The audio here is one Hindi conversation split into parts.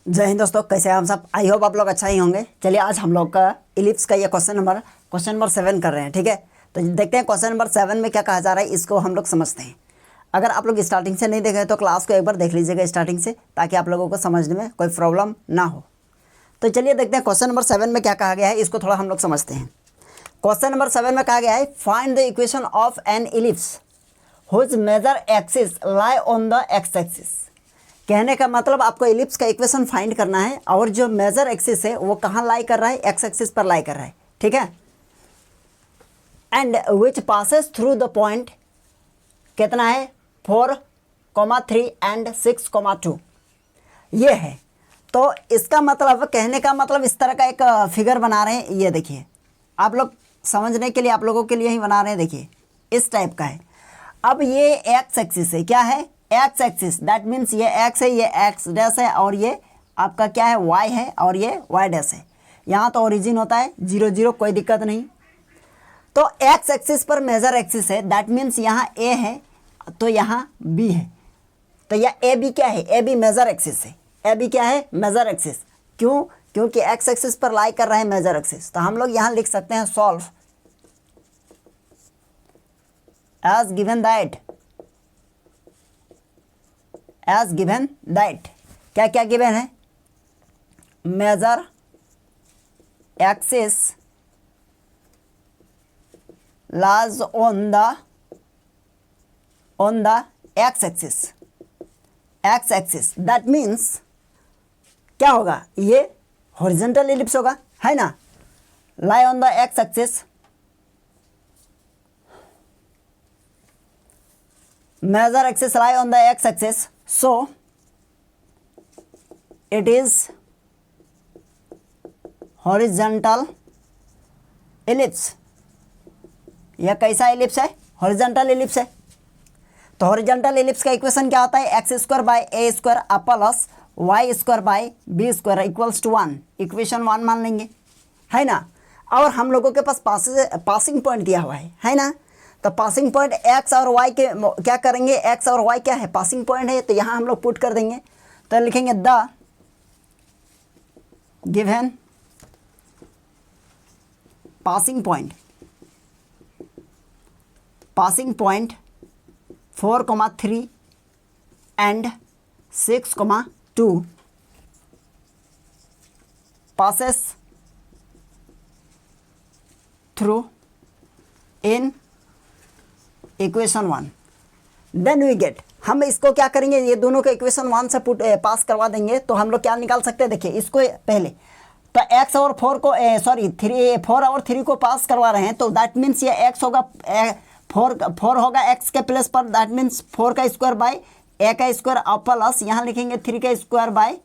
जय हिंद दोस्तों, कैसे हैं हम सब। आई होप आप लोग अच्छा ही होंगे। चलिए आज हम लोग का इलिप्स का ये क्वेश्चन नंबर 7 कर रहे हैं। ठीक है, तो देखते हैं क्वेश्चन नंबर 7 में क्या कहा जा रहा है, इसको हम लोग समझते हैं। अगर आप लोग स्टार्टिंग से नहीं देखे तो क्लास को एक बार देख लीजिएगा स्टार्टिंग से, ताकि आप लोगों को समझने में कोई प्रॉब्लम ना हो। तो चलिए देखते हैं क्वेश्चन नंबर 7 में क्या कहा गया है, इसको थोड़ा हम लोग समझते हैं। क्वेश्चन नंबर 7 में कहा गया है, find the equation of an ellipse whose major axis lie on the x axis. कहने का मतलब आपको इलिप्स का इक्वेशन फाइंड करना है और जो मेजर एक्सिस है वो कहाँ लाई कर रहा है, एक्स एक्सिस पर लाई कर रहा है। ठीक है, and which passes through the point कितना है 4,3 एंड 6,2 ये है। तो इसका मतलब, कहने का मतलब इस तरह का एक फिगर बना रहे हैं। ये देखिए, आप लोग समझने के लिए, आप लोगों के लिए ही बना रहे हैं। देखिए इस टाइप का है। अब ये एक्स एक्सिस है, क्या है, एक्स एक्सिस। दैट मीन्स ये एक्स है, ये एक्स डैश है, और ये आपका क्या है, वाई है, और ये वाई डैश है। यहाँ तो ओरिजिन होता है 0 0, कोई दिक्कत नहीं। तो एक्स एक्सिस पर मेजर एक्सिस है, दैट मीन्स यहाँ ए है तो यहाँ बी है। तो यह ए बी क्या है, ए बी मेजर एक्सिस है। ए बी क्या है, मेजर एक्सिस। क्यों, क्योंकि एक्स एक्सिस पर लाई कर रहा है मेजर एक्सिस। तो हम लोग यहाँ लिख सकते हैं सॉल्व एज गिवन दैट क्या क्या गिवन है, major axis lies on the x axis. That means क्या होगा, ये हॉरिजॉन्टल इलिप्स होगा, है ना। Lie on the x axis, major axis lie on the x axis, so it is horizontal ellipse। यह कैसा एलिप्स है, हॉरिजॉन्टल एलिप्स है। तो हॉरिजॉन्टल एलिप्स का इक्वेशन क्या होता है, X square by A square plus Y square by B square equals to 1। Equation 1 मान लेंगे, है ना। और हम लोगों के पास पासिंग पॉइंट दिया हुआ है ना। तो पासिंग पॉइंट एक्स और वाई के क्या करेंगे, एक्स और वाई क्या है, पासिंग पॉइंट है। तो यहाँ हम लोग पुट कर देंगे। तो लिखेंगे the given passing point 4,3 and 6,2 passes through in equation 1। Then we get, हम इसको क्या करेंगे, ये दोनों को इक्वेशन 1 से पास करवा देंगे। तो हम लोग क्या निकाल सकते हैं, देखिए इसको पहले तो x और 4 को 4 और 3 को पास करवा रहे हैं। तो दैट मीन्स ये x होगा 4 होगा x के प्लेस पर। दैट मीन्स 4 का स्क्वायर बाई a का स्क्वायर प्लस यहाँ लिखेंगे 3 का स्क्वायर बाई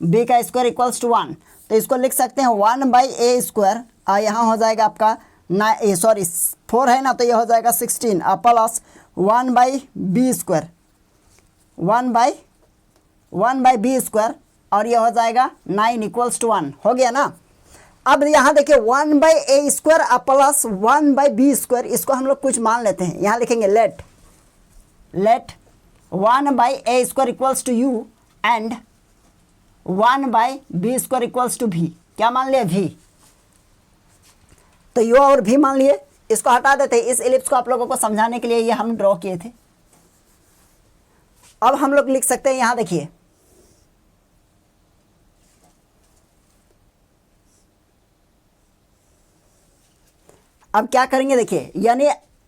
b का स्क्वायर इक्वल्स टू 1। तो इसको लिख सकते हैं 1 बाई ए स्क्वायर, यहाँ हो जाएगा आपका 4 है ना, तो ये हो जाएगा 16 plus 1 by B square, 1 by B square, और ये हो जाएगा 9 इक्वल्स टू 1। हो गया ना। अब यहाँ देखिए 1 by A square plus 1 by B square, इसको हम लोग कुछ मान लेते हैं। यहाँ लिखेंगे let 1 by A square equals to U and 1 by B square equals to V. क्या मान लिया, भी। तो यू और भी मान लिए, इसको हटा देते हैं। इस एलिप्स को आप लोगों को समझाने के लिए ये हम ड्रॉ किए थे। अब हम लोग लिख सकते हैं, यहाँ देखिए अब क्या करेंगे, देखिए यानी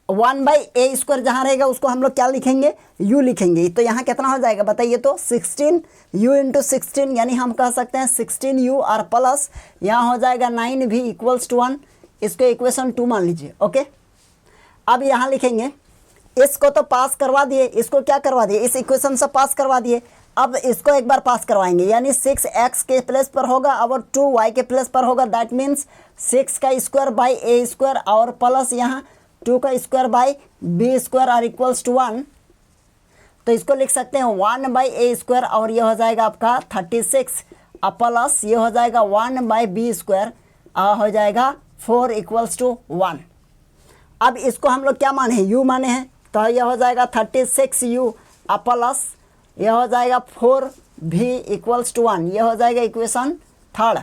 1 बाई ए स्क्वायर जहाँ रहेगा उसको हम लोग क्या लिखेंगे, u लिखेंगे। तो यहाँ कितना हो जाएगा बताइए, तो 16 u इंटू 16, यानी हम कह सकते हैं 16u और प्लस यहाँ हो जाएगा 9 भी इक्वल्स टू 1। इसको इक्वेशन 2 मान लीजिए। ओके, अब यहाँ लिखेंगे, इसको तो पास करवा दिए, इसको क्या करवा दिए, इस इक्वेशन से पास करवा दिए। अब इसको एक बार पास करवाएंगे, यानी 6x के प्लेस पर होगा और 2y के प्लेस पर होगा। दैट मीन्स 6 का स्क्वायर बाई ए स्क्वायर और प्लस यहाँ 2 का स्क्वायर बाई बी स्क्वायर और इक्वल्स टू 1। तो इसको लिख सकते हैं 1 बाई ए स्क्वायर, और ये हो जाएगा आपका 36 प्लस ये हो जाएगा 1 बाई बी स्क्वायर हो जाएगा 4 इक्वल्स टू 1। अब इसको हम लोग क्या माने हैं, u माने हैं, तो यह हो जाएगा 36u प्लस यह हो जाएगा 4 भी इक्वल्स टू 1, ये हो जाएगा इक्वेशन थर्ड।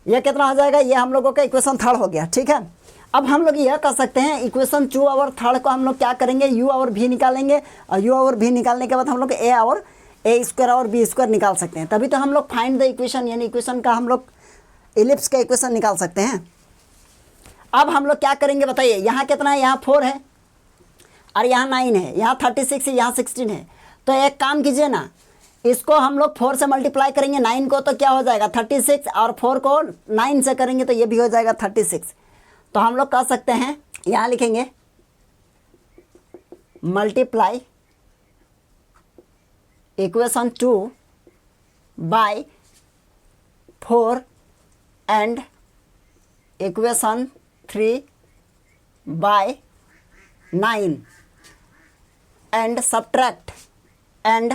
ये कितना हो जाएगा, ये हम लोगों का इक्वेशन थर्ड हो गया। ठीक है, अब हम लोग यह कर सकते हैं इक्वेशन 2 और थर्ड को हम लोग क्या करेंगे, u और v निकालेंगे, और u और v निकालने के बाद हम लोग a और a स्क्वायर और b स्क्वायर निकाल सकते हैं। तभी तो हम लोग फाइंड द इक्वेशन यानी इक्वेशन का हम लोग इलिप्स का इक्वेशन निकाल सकते हैं। अब हम लोग क्या करेंगे बताइए, यहाँ कितना है, यहाँ 4 है और यहाँ 9 है, यहाँ 36 है, यहाँ 16 है। तो एक काम कीजिए ना, इसको हम लोग 4 से मल्टीप्लाई करेंगे 9 को, तो क्या हो जाएगा 36, और 4 को 9 से करेंगे तो ये भी हो जाएगा 36। तो हम लोग कह सकते हैं, यहाँ लिखेंगे multiply equation 2 by 4 and equation 3 by 9 and subtract and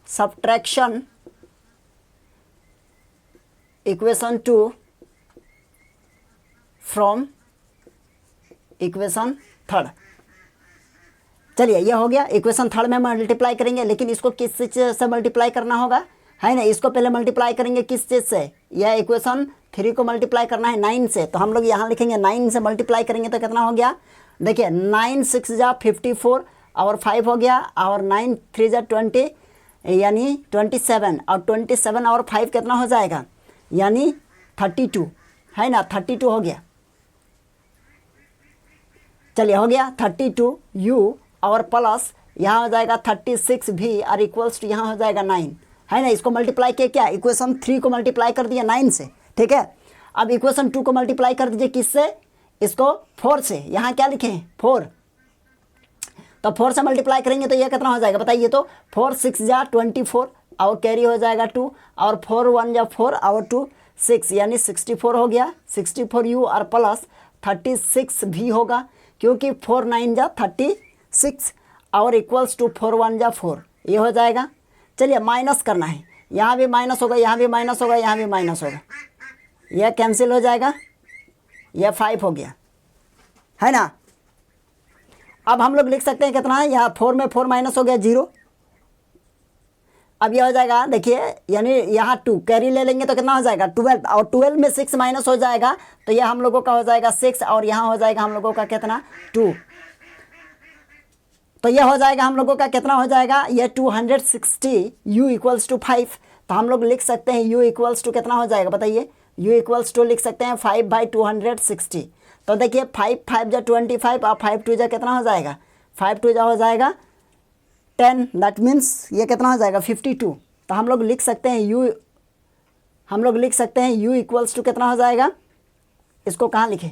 subtraction equation 2 from equation 3। चलिए ये हो गया, इक्वेशन थर्ड में मल्टीप्लाई करेंगे, लेकिन इसको किस चीज़ से मल्टीप्लाई करना होगा, है ना। इसको पहले मल्टीप्लाई करेंगे किस चीज़ से, यह इक्वेशन 3 को मल्टीप्लाई करना है 9 से। तो हम लोग यहाँ लिखेंगे 9 से मल्टीप्लाई करेंगे तो कितना हो गया, देखिए 9 6 जा 54 और 5 हो गया, और 9 3 जा 20 यानी 27, और 27 और 5 कितना हो जाएगा, यानी 32, है ना, 32 हो गया। चलिए हो गया 32 u और प्लस यहाँ हो जाएगा 36 भी और इक्वल्स टू यहाँ हो जाएगा 9, है ना। इसको मल्टीप्लाई किया क्या, इक्वेशन 3 को मल्टीप्लाई कर दिया 9 से। ठीक है, अब इक्वेशन 2 को मल्टीप्लाई कर दीजिए किससे, इसको 4 से। यहाँ क्या लिखे हैं 4, तो 4 से मल्टीप्लाई करेंगे तो ये कितना हो जाएगा बताइए, तो 4 6 जा 24 और कैरी हो जाएगा 2, और 4 1 जा 4 और 2 6 यानी 64 हो गया। 64 u और प्लस 36 भी होगा, क्योंकि 4 9 जा 36 और इक्वल्स टू 4 1 जा 4, ये हो जाएगा। चलिए माइनस करना है, यहाँ भी माइनस होगा, यहाँ भी माइनस होगा, यहाँ भी माइनस होगा, यह कैंसिल हो जाएगा, यह 5 हो गया, है ना। अब हम लोग लिख सकते हैं कितना है, यहाँ 4 में 4 माइनस हो गया 0। अब यह हो जाएगा, देखिए यानी यहाँ 2 कैरी ले लेंगे तो कितना हो जाएगा 12, और 12 में 6 माइनस हो जाएगा तो यह हम लोगों का हो जाएगा 6, और यहाँ हो जाएगा हम लोगों का कितना 2। तो यह हो जाएगा हम लोगों का कितना हो जाएगा, यह 260 u इक्वल्स टू 5। तो हम लोग लिख सकते हैं u इक्वल्स टू कितना हो जाएगा बताइए, u इक्वल्स टू लिख सकते हैं 5/260। तो देखिए 5 5 जा 25 और 5 2 जा कितना हो जाएगा, 5 2 जा हो जाएगा 10, दैट मीन्स ये कितना हो जाएगा 52। तो हम लोग लिख सकते हैं u इक्वल्स टू कितना हो जाएगा, इसको कहाँ लिखें,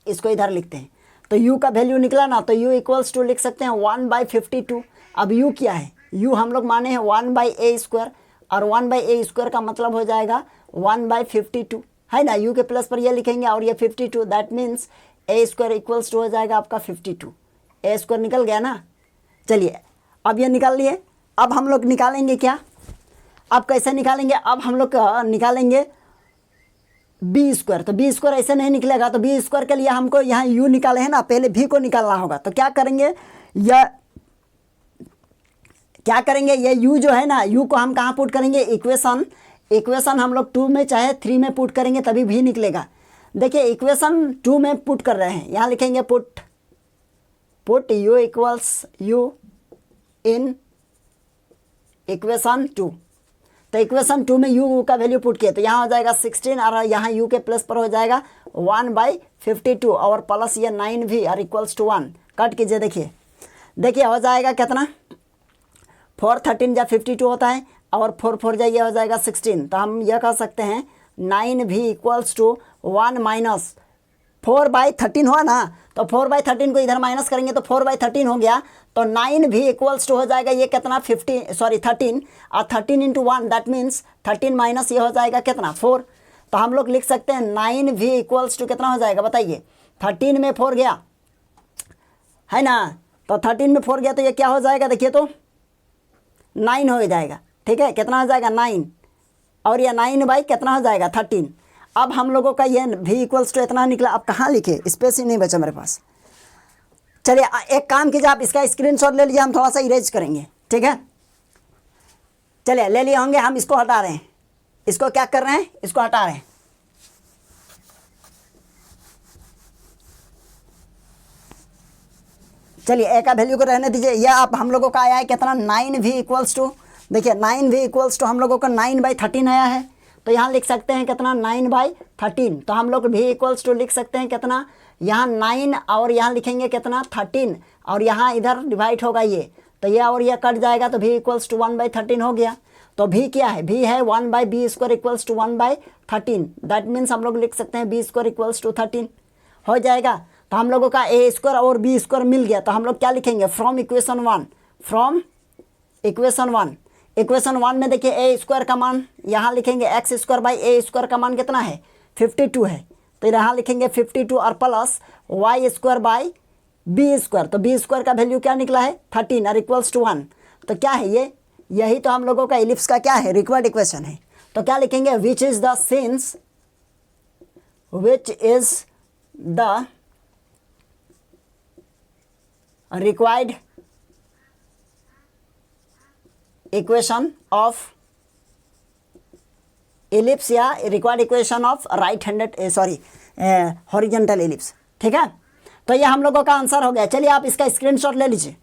इसको इधर लिखते हैं। तो u का वैल्यू निकला ना, तो u इक्वल्स टू लिख सकते हैं 1/52। अब u क्या है, u हम लोग माने हैं 1/a², और 1/a² का मतलब हो जाएगा 1/52, है ना। u के प्लस पर ये लिखेंगे और ये 52, that means a² equals to हो जाएगा आपका 52। a² निकल गया ना। चलिए अब ये निकाल लिए। अब हम लोग निकालेंगे क्या, अब कैसे निकालेंगे, अब हम लोग निकालेंगे b²। तो b² ऐसे नहीं निकलेगा, तो b² के लिए हमको यहाँ u निकाले हैं ना, पहले v को निकालना होगा। तो क्या करेंगे, ये u जो है ना, u को हम कहाँ पुट करेंगे, इक्वेशन हम लोग 2 में चाहे 3 में पुट करेंगे तभी v निकलेगा। देखिए इक्वेशन 2 में पुट कर रहे हैं, यहाँ लिखेंगे put u equals u in equation 2। तो इक्वेशन 2 में u का वैल्यू पुट किया तो यहाँ हो जाएगा 16, और यहाँ u के प्लस पर हो जाएगा 1/52 और प्लस ये 9 भी और इक्वल्स टू 1। कट कीजिए, देखिए हो जाएगा कितना, 4 13 जा 52 होता है, और 4 4 जा ये हो जाएगा 16। तो हम यह कह सकते हैं 9 भी इक्वल्स टू 1 माइनस 4/13 हुआ ना। तो 4/13 को इधर माइनस करेंगे तो 4/13 हो गया। तो 9 भी इक्वल्स टू हो जाएगा ये कितना 13, और 13 इंटू 1 दैट मीन्स 13 माइनस ये हो जाएगा कितना 4। तो हम लोग लिख सकते हैं 9 भी इक्वल्स टू कितना हो जाएगा बताइए, 13 में 4 गया, है ना। तो 13 में 4 गया तो ये क्या हो जाएगा, देखिए तो 9 हो जाएगा। ठीक है, कितना हो जाएगा 9, और ये 9 बाई कितना हो जाएगा 13। अब हम लोगों का ये v इक्वल्स टू इतना निकला। अब कहाँ लिखे, स्पेस ही नहीं बचा मेरे पास। चलिए एक काम कीजिए, आप इसका स्क्रीनशॉट ले लीजिए, हम थोड़ा सा इरेज करेंगे। ठीक है, चलिए ले लिए होंगे, हम इसको हटा रहे हैं, इसको क्या कर रहे हैं, इसको हटा रहे हैं। चलिए ए का वैल्यू को रहने दीजिए। यह आप हम लोगों का आया है कितना, 9v इक्वल्स टू, देखिए 9v इक्वल्स टू हम लोगों का 9/13 आया है। तो यहाँ लिख सकते हैं कितना, 9/13। तो हम लोग v इक्वल्स टू लिख सकते हैं कितना, यहाँ 9 और यहाँ लिखेंगे कितना 13, और यहाँ इधर डिवाइड होगा ये, तो यह और यह कट जाएगा, तो v इक्वल्स टू 1/13 हो गया। तो v क्या है, v है 1/b² equals to 1/13। That means हम लोग लिख सकते हैं b² इक्वल्स टू 13 हो जाएगा। तो हम लोगों का a² और b² मिल गया। तो हम लोग क्या लिखेंगे, from equation 1, from equation 1, equation 1 में देखिए a² का मान यहाँ लिखेंगे x²/a² का मान कितना है, 52 है। तो यहाँ लिखेंगे 52 और प्लस y²/b²। तो b² का वैल्यू क्या निकला है, 13 और इक्वल्स टू 1। तो क्या है ये, यही तो हम लोगों का इलिप्स का क्या है, रिक्वायर्ड इक्वेशन है। तो क्या लिखेंगे, which is the since, which is the required equation of ellipse या required equation of right handed horizontal ellipse. ठीक है, तो ये हम लोगों का आंसर हो गया। चलिए आप इसका स्क्रीनशॉट ले लीजिए।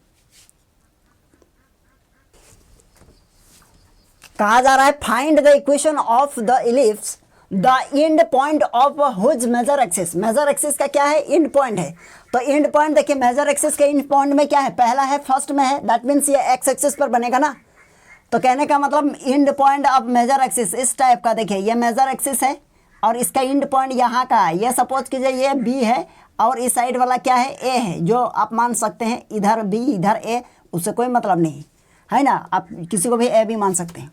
कहा जा रहा है find the equation of the ellipse the end point of whose major axis. Major axis का क्या है, एंड पॉइंट है। तो एंड पॉइंट देखिए, मेजर एक्सिस के एंड पॉइंट में क्या है, पहला है, फर्स्ट में है, दैट मीन्स ये एक्स एक्सिस पर बनेगा ना। तो कहने का मतलब end point of major axis इस टाइप का, देखिए ये मेजर एक्सिस है और इसका एंड पॉइंट यहाँ का है। ये सपोज कीजिए ये बी है और इस साइड वाला क्या है, ए है, जो आप मान सकते हैं इधर बी इधर ए, उससे कोई मतलब नहीं है ना, आप किसी को भी ए भी मान सकते हैं।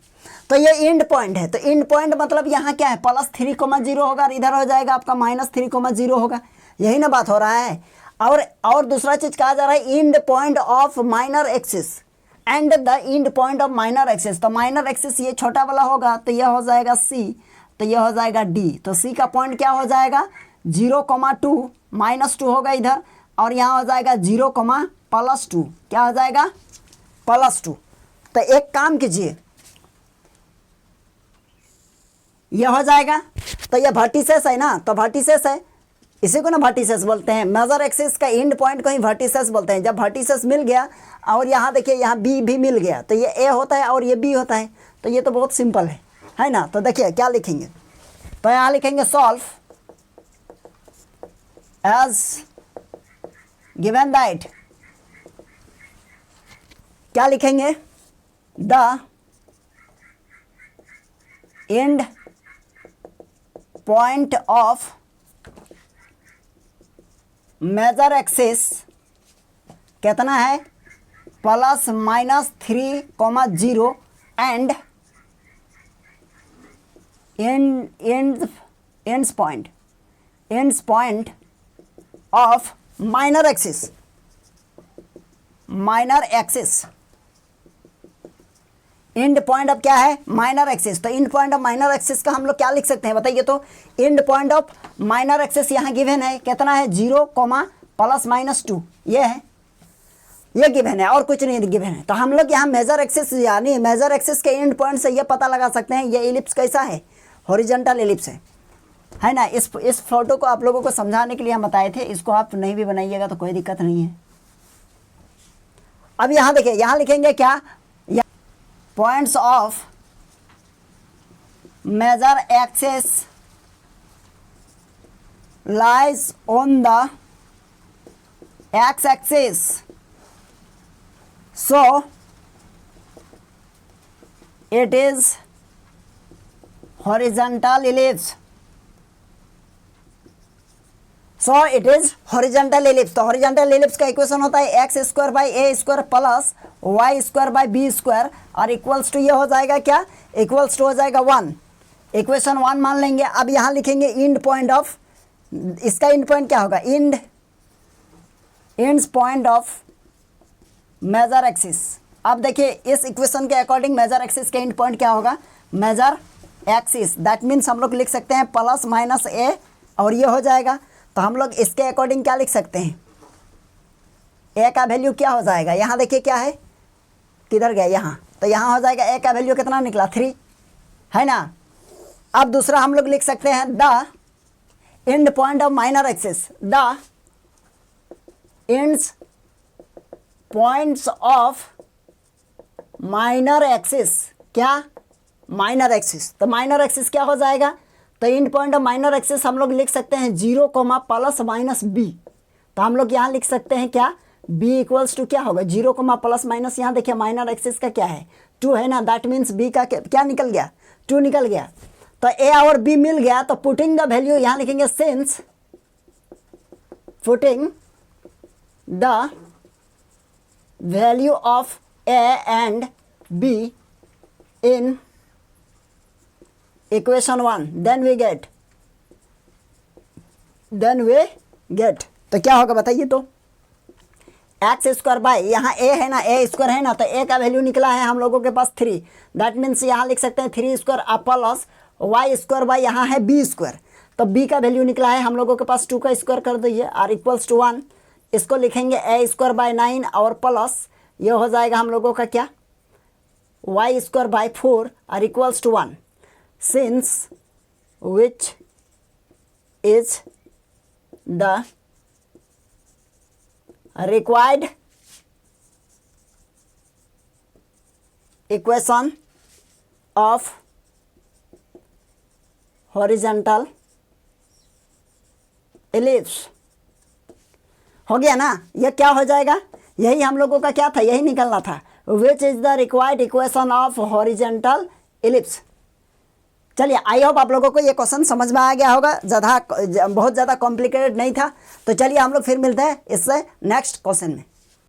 तो ये एंड पॉइंट है। तो एंड पॉइंट मतलब यहाँ क्या है, +3,0 होगा और इधर हो जाएगा आपका -3,0 होगा, यही ना बात हो रहा है। और दूसरा चीज़ कहा जा रहा है end point of minor axis and the end point of minor axis. तो माइनर एक्सिस ये छोटा वाला होगा, तो यह हो जाएगा सी, तो यह हो जाएगा डी। तो सी का पॉइंट क्या हो जाएगा, 0,2 -2 होगा इधर, और यहाँ हो जाएगा 0,+2, क्या हो जाएगा, +2। तो एक काम कीजिए, यह हो जाएगा, तो यह वर्टिसेस है ना, तो वर्टिसेस है, इसी को ना वर्टिसेस बोलते हैं। मेजर एक्सिस का एंड पॉइंट को ही वर्टिसेस बोलते हैं। जब वर्टिसेस मिल गया और यहाँ देखिए यहाँ बी भी मिल गया, तो ये ए होता है और ये बी होता है। तो ये तो बहुत सिंपल है ना। तो देखिए क्या लिखेंगे, तो यहाँ लिखेंगे सॉल्व एज गिवन दैट, क्या लिखेंगे, the end point of major axis कितना है, +-3,0 and ends point of minor axis, end point of क्या है, माइनर एक्सिस। तो end point of minor axis का हम लोग क्या लिख सकते हैं बताइए। तो end point of minor axis यहाँ गिवन है, कितना है, 0, +-2, ये है, ये गिवन है और कुछ नहीं गिवन है। तो हम लोग यहाँ मेजर एक्सिस यानी मेजर एक्सिस के एंड पॉइंट से ये पता लगा सकते हैं ये इलिप्स कैसा है, हॉरिजॉन्टल इलिप्स है ना। इस फोटो को आप लोगों को समझाने के लिए हम बताए थे, इसको आप नहीं भी बनाइएगा तो कोई दिक्कत नहीं है। अब यहाँ देखिए, यहाँ लिखेंगे क्या, points of major axis lies on the x axis, so it is horizontal ellipse, so it is horizontal ellipse. तो हॉरिजॉन्टल इलिप्स का इक्वेशन होता है x² प्लस y² और इक्वल्स टू ये हो जाएगा क्या, इक्वल्स टू हो जाएगा 1, इक्वेशन 1 मान लेंगे। अब यहाँ लिखेंगे एंड पॉइंट ऑफ, इसका एंड पॉइंट क्या होगा, ends point of major axis. अब देखिए इस इक्वेशन के अकॉर्डिंग मेजर एक्सिस का एंड पॉइंट क्या होगा, मेजर एक्सिस, दैट मीन्स हम लोग लिख सकते हैं +-a और ये हो जाएगा। तो हम लोग इसके अकॉर्डिंग क्या लिख सकते हैं, ए का वैल्यू क्या हो जाएगा, यहाँ देखिए क्या है, किधर गया, यहाँ, तो यहाँ हो जाएगा ए का वैल्यू कितना निकला 3, है ना। अब दूसरा हम लोग लिख सकते हैं the end point of minor axis, the ends points of minor axis, क्या, माइनर एक्सिस। तो माइनर एक्सिस क्या हो जाएगा, तो end point of minor axis हम लोग लिख सकते हैं 0, प्लस माइनस बी। तो हम लोग यहाँ लिख सकते हैं क्या, b इक्वल्स टू क्या होगा 0, प्लस माइनस, यहाँ देखिए माइनर एक्सिस का क्या है 2 है ना, दैट मीन्स b का क्या निकल गया 2 निकल गया। तो a और b मिल गया, तो पुटिंग द वैल्यू यहाँ लिखेंगे since putting the value of a and b in equation 1 then we get तो क्या होगा बताइए, तो एक्स स्क्वायर बाई यहाँ ए है ना, ए स्क्वायर है ना, तो ए का वैल्यू निकला है हम लोगों के पास 3, दैट मीन्स यहाँ लिख सकते हैं 3 square plus Y square by यहाँ है बी स्क्वायर। तो बी का वैल्यू निकला है हम लोगों के पास 2 का स्क्वायर कर दीजिए आर इक्वल्स टू 1, इसको लिखेंगे ए स्क्वायर बाई 9 और प्लस ये हो जाएगा हम लोगों का क्या y square by 4 r equals to 1, since which is the required equation of horizontal ellipse। हो गया ना, ये क्या हो जाएगा, यही हम लोगों का क्या था, यही निकलना था, which is the required equation of horizontal ellipse। चलिए आई होप आप लोगों को ये क्वेश्चन समझ में आ गया होगा, बहुत ज़्यादा कॉम्प्लिकेटेड नहीं था। तो चलिए हम लोग फिर मिलते हैं इससे नेक्स्ट क्वेश्चन में।